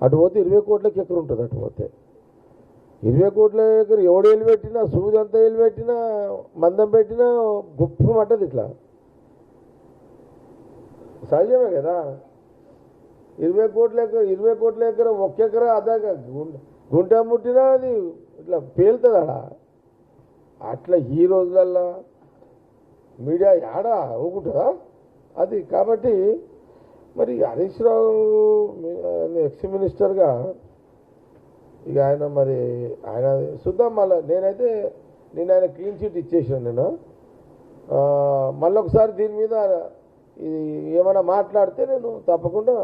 అటు పోతే 20 కోట్లకి ఎకరం ఉంటుంది. అటు పోతే 20 కోట్ల ఎకరం ఎవడు వెళ్ళి పెట్టినా, సూది అంతా వెళ్ళి పెట్టినా, మందం పెట్టినా గొప్ప మట్టది. ఇట్లా సహజమే కదా. 20 కోట్ల ఎకరం ఒక్క ఎకరా అదాగా గుంట ముట్టినా అది ఇట్లా పేలుతుంది ఆడ. అట్లా ఈ రోజులల్లో మీడియా ఆడ ఊకుంటుందా అది. కాబట్టి మరి హరీష్ రావు ఎక్స్ మినిస్టర్గా ఇక ఆయన మరి ఆయన చూద్దాం. మళ్ళీ నేనైతే ఆయన క్లీన్ చిట్ ఇచ్చేసాను. నేను మళ్ళీ ఒకసారి దీని మీద ఇది ఏమైనా మాట్లాడితే నేను తప్పకుండా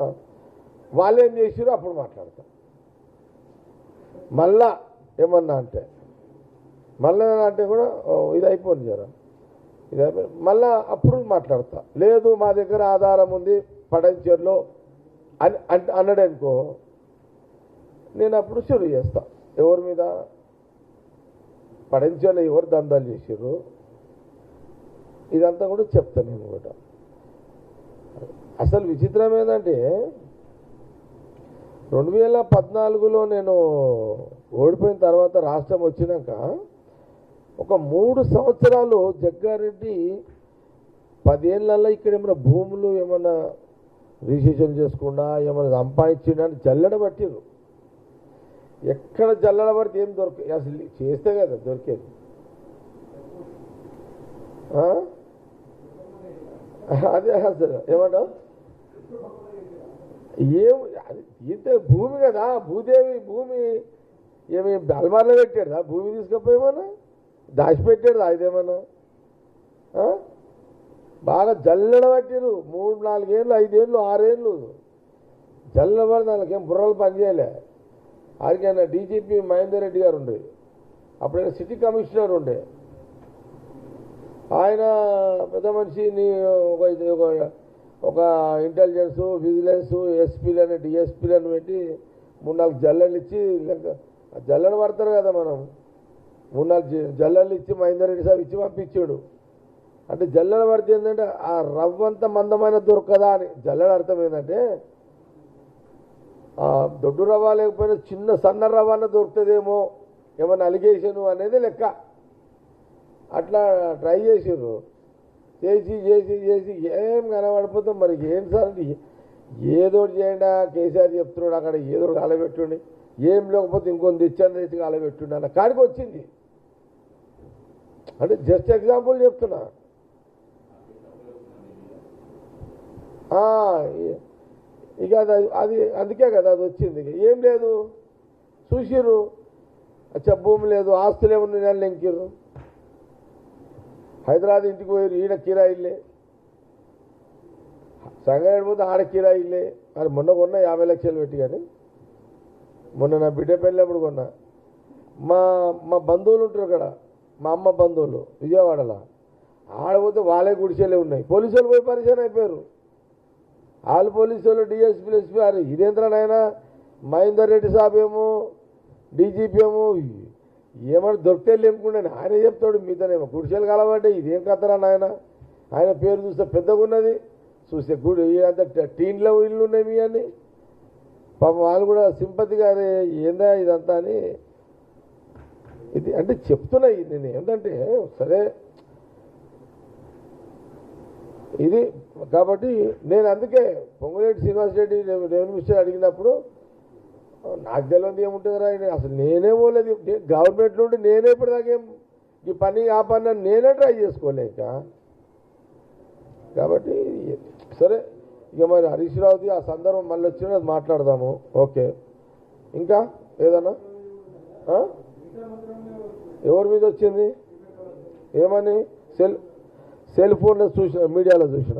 వాళ్ళు ఏం చేసారో అప్పుడు మాట్లాడతా. మళ్ళా ఏమన్నా అంటే కూడా ఇది అయిపోయింది జరా, ఇది అయిపోయి మళ్ళా అప్పుడు మాట్లాడతా. లేదు మా దగ్గర ఆధారం ఉంది పడంచేరులో అని అన్నాడనుకో, నేను అప్పుడు షురు చేస్తా. ఎవరి మీద పడంచేరులో ఎవరు దందాలు చేసారు ఇదంతా కూడా చెప్తాను నేను కూడా. అసలు విచిత్రం ఏంటంటే 2014లో నేను ఓడిపోయిన తర్వాత రాష్ట్రం వచ్చినాక ఒక 3 సంవత్సరాలు జగ్గారెడ్డి 10 ఏళ్ళల్లో ఇక్కడ ఏమైనా భూములు ఏమన్నా రిజిస్ట్రేషన్ చేసుకుండా ఏమైనా సంపాదించిండని జల్లెడ పట్టిరు. ఎక్కడ జల్లెడ పడితే ఏం దొరక అసలు చేస్తే కదా దొరికేది. అదే అసలు ఏమంటావు ఏం ఇంత భూమి కదా, భూదేవి భూమి ఏమి అల్మార్లో పెట్టాడు భూమి తీసుకపోయేమన్నా దాచిపెట్టాడు ఇదేమన్నా. బాగా జల్లెడ పట్టిరు 3-4 ఏళ్ళు 5 ఏళ్ళు 6 ఏళ్ళు జల్లబడి దానికేం బుర్రలు పనిచేయలే. ఆడికైనా డీజీపీ మహేందర్ రెడ్డి గారు ఉండే, అప్పుడైనా సిటీ కమిషనర్ ఉండే. ఆయన పెద్ద మనిషిని ఒక ఇంటెలిజెన్స్ విజిలెన్స్ ఎస్పీలని డిఎస్పీలను పెట్టి 3-4 జల్లెళ్ళు ఇచ్చి జల్లెడ పడతారు కదా మనం. 3-4 జల్లెళ్ళు ఇచ్చి మహేందర్ రెడ్డి సాబ్ ఇచ్చి పంపించాడు. అంటే జల్లెడ పడితే ఏంటంటే ఆ రవ్వంత మందమైన దొరకదా అని. జల్లెడ అర్థం ఏంటంటే దొడ్డు రవ్వ లేకపోయినా చిన్న సన్న రవ్వన్న దొరుకుతుందేమో ఏమన్నా అలిగేషను అనేది లెక్క. అట్లా ట్రై చేసారు. చేసి ఏం కనబడిపోతాం. మరి ఏం సార్ ఏదో చేయండి కేసీఆర్ చెప్తున్నాడు అక్కడ ఏదో కాలబెట్టుండి, ఏం లేకపోతే ఇంకొని తెచ్చి కాలబెట్టుండి అన్న కాడికి వచ్చింది. అంటే జస్ట్ ఎగ్జాంపుల్ చెప్తున్నా. ఇక అది అందుకే కదా అది వచ్చింది. ఏం లేదు చూసిర్రు, అచ్చా భూమి లేదు ఆస్తులు ఏమన్నా నెలలు ఎంకిర్రు. హైదరాబాద్ ఇంటికి పోయారు, ఈడ కిరాయిల్లే. సంగారెడ్డి పోతే ఆడ కిరాయిల్లే. అది మొన్న కొన్నా 50 లక్షలు పెట్టి. కానీ మొన్న నా బిడ్డ పెళ్ళినప్పుడు కొన్నా. మా బంధువులు ఉంటారు అక్కడ, మా అమ్మ బంధువులు విజయవాడలో. ఆడపోతే వాళ్ళే గుడిసెలే ఉన్నాయి. పోలీసులు పోయి పరిచయం అయిపోయారు. వాళ్ళు పోలీసులు డిఎస్పీలు ఎస్పీ అరే ఇదేంద్రనైనా మహేందర్ రెడ్డి సాబ్ ఏమో డీజీపీ ఏమో ఏమన్నా దొరికితే లేకుండా ఆయన చెప్తాడు. మీతోనేమో గుడిసెలు కలవంటే ఇదేం కథరా నాయన. ఆయన పేరు చూస్తే పెద్దగా ఉన్నది, చూస్తే గుడి అంత టీన్లో ఇల్లు ఉన్నాయి మీ అని. పాపం వాళ్ళు కూడా సింపతిగా అరే ఏందా ఇదంతా అని ఇది అంటే చెప్తున్నాయి. నేను ఏంటంటే సరే ఇది కాబట్టి నేను అందుకే పొంగులేటి శ్రీనివాసరెడ్డి రెవెన్యూ మినిస్టర్ అడిగినప్పుడు నాకు తెలియదు ఏముంటుందిరా అసలు నేనే పోలేదు గవర్నమెంట్ నుండి. నేనే ఇప్పటిదాకేం ఈ పని ఆ పని నేనే ట్రై చేసుకోలేక. కాబట్టి సరే ఇక మరి హరీష్ రావుది ఆ సందర్భం మళ్ళీ వచ్చినా అది మాట్లాడదాము. ఓకే, ఇంకా ఏదన్నా ఎవరి మీద వచ్చింది ఏమని సెల్ ఫోన్లో చూసిన మీడియాలో చూసిన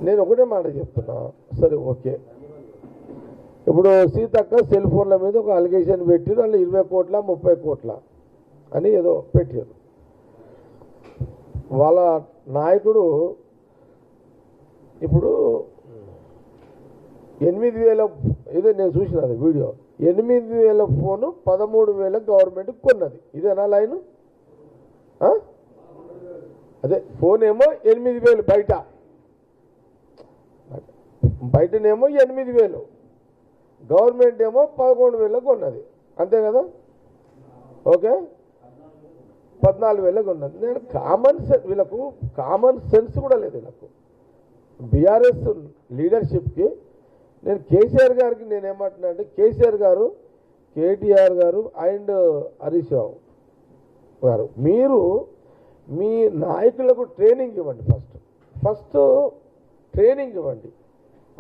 నేను ఒకటే మాట చెప్తున్నా. సరే ఓకే, ఇప్పుడు సీతక్క సెల్ ఫోన్ల మీద ఒక అలిగేషన్ పెట్టారు. అందులో 20 కోట్ల 30 కోట్ల అని ఏదో పెట్టారు. వాళ్ళ నాయకుడు ఇప్పుడు 8,000 ఇదే నేను చూసిన అది వీడియో. 8,000 ఫోను 13,000 గవర్నమెంట్ కొన్నది. ఇదేనా లైను? అదే ఫోన్ ఏమో 8,000 బయట, బయటనేమో 8,000, గవర్నమెంట్ ఏమో 11,000 కొన్నది, అంతే కదా? ఓకే, 14,000 ఉన్నది. నేను కామన్ సెన్స్, వీళ్ళకు కామన్ సెన్స్ కూడా లేదు వీళ్ళకు. బీఆర్ఎస్ లీడర్షిప్కి నేను కేసీఆర్ గారికి నేనేమంటున్నా అంటే, కేసీఆర్ గారు, కేటీఆర్ గారు అండ్ హరీష్ రావు గారు, మీరు మీ నాయకులకు ట్రైనింగ్ ఇవ్వండి. ఫస్ట్ ట్రైనింగ్ ఇవ్వండి.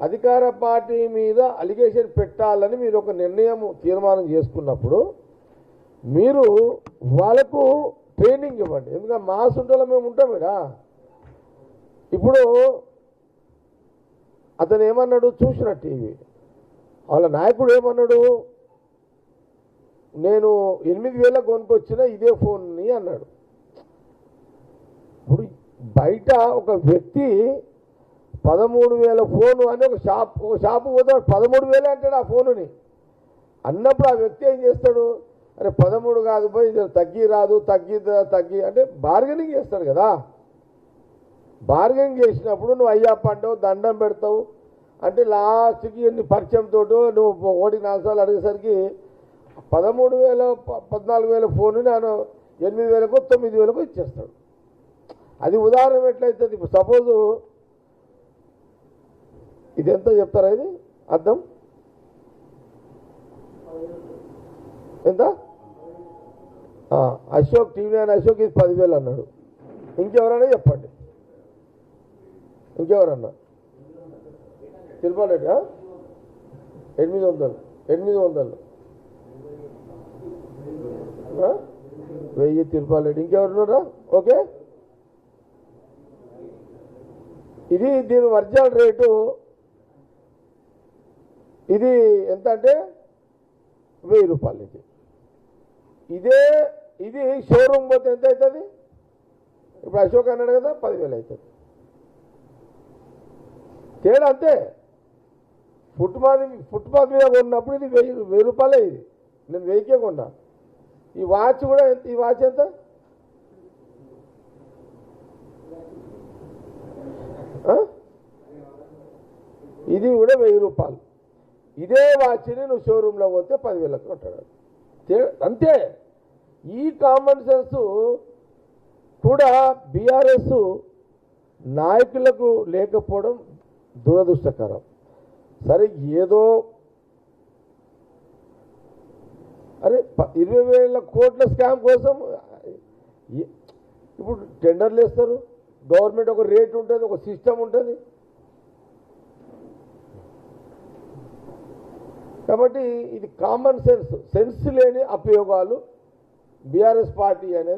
అధికార పార్టీ మీద అలిగేషన్ పెట్టాలని మీరు ఒక తీర్మానం చేసుకున్నప్పుడు మీరు వాళ్ళకు ట్రైనింగ్ ఇవ్వండి. ఎందుకంటే మా సుంటలో మేము ఉంటాం ఇక్కడ. ఇప్పుడు అతను ఏమన్నాడు చూసిన టీవీ, వాళ్ళ నాయకుడు ఏమన్నాడు, నేను 8,000 కొనుక్కొచ్చిన ఇదే ఫోన్ని అన్నాడు. ఇప్పుడు బయట ఒక వ్యక్తి 13,000 ఫోను అని ఒక షాపు పోతాడు, 13,000 అంటాడు ఆ ఫోనుని. అన్నప్పుడు ఆ వ్యక్తి ఏం చేస్తాడు, అరే 13 కాదు పోయి తగ్గి రాదు, తగ్గి అంటే బార్గెనింగ్ చేస్తాడు కదా. బార్గెనింగ్ చేసినప్పుడు నువ్వు అయ్యా పండవు, దండం పెడతావు అంటే లాస్ట్కి ఎన్ని పరిచయంతో నువ్వు 1-4 సార్లు అడిగేసరికి 13,000 14,000 ఫోను నేను 8,000 9,000 ఇచ్చేస్తాడు. అది ఉదాహరణ ఎట్లయితుంది. ఇప్పుడు సపోజు ఇది ఎంత చెప్తారా, ఇది అర్థం ఎంత? అశోక్ TV9 అశోక్ ఇది 10,000 అన్నాడు. ఇంకెవరైనా చెప్పండి, ఇంకెవరన్నా? తిరుపతి 800 1000 తిరుపతి. ఇంకెవరున్నారా? ఓకే, ఇది దీని ఒరిజినల్ రేటు ఇది ఎంత అంటే 1000 రూపాయలు. ఇది షోరూమ్ పోతే ఎంత అవుతుంది? ఇప్పుడు అశోక్ అన్నాడు కదా 10,000 అవుతుంది. తేడా అంతే. ఫుట్పాత్ మీద కొన్నప్పుడు ఇది 1000 రూపాయలే. ఇది నేను 1000కే కొన్నా. ఈ వాచ్ కూడా ఈ వాచ్ ఎంత? ఇది కూడా 1000 రూపాయలు. ఇదే వాచ్ని నువ్వు షోరూంలో పోతే 10,000 కొంటాడు. అంతే. ఈ కామన్ సెన్స్ కూడా బీఆర్ఎస్ నాయకులకు లేకపోవడం దురదృష్టకరం. సరే ఏదో అరే 20,000 కోట్ల స్కామ్ కోసం ఇప్పుడు టెండర్లు వేస్తారు. గవర్నమెంట్ ఒక రేట్ ఉంటుంది, ఒక సిస్టమ్ ఉంటుంది. కాబట్టి ఇది కామన్ సెన్స్ లేని అపయోగాలు బీఆర్ఎస్ పార్టీ అనేది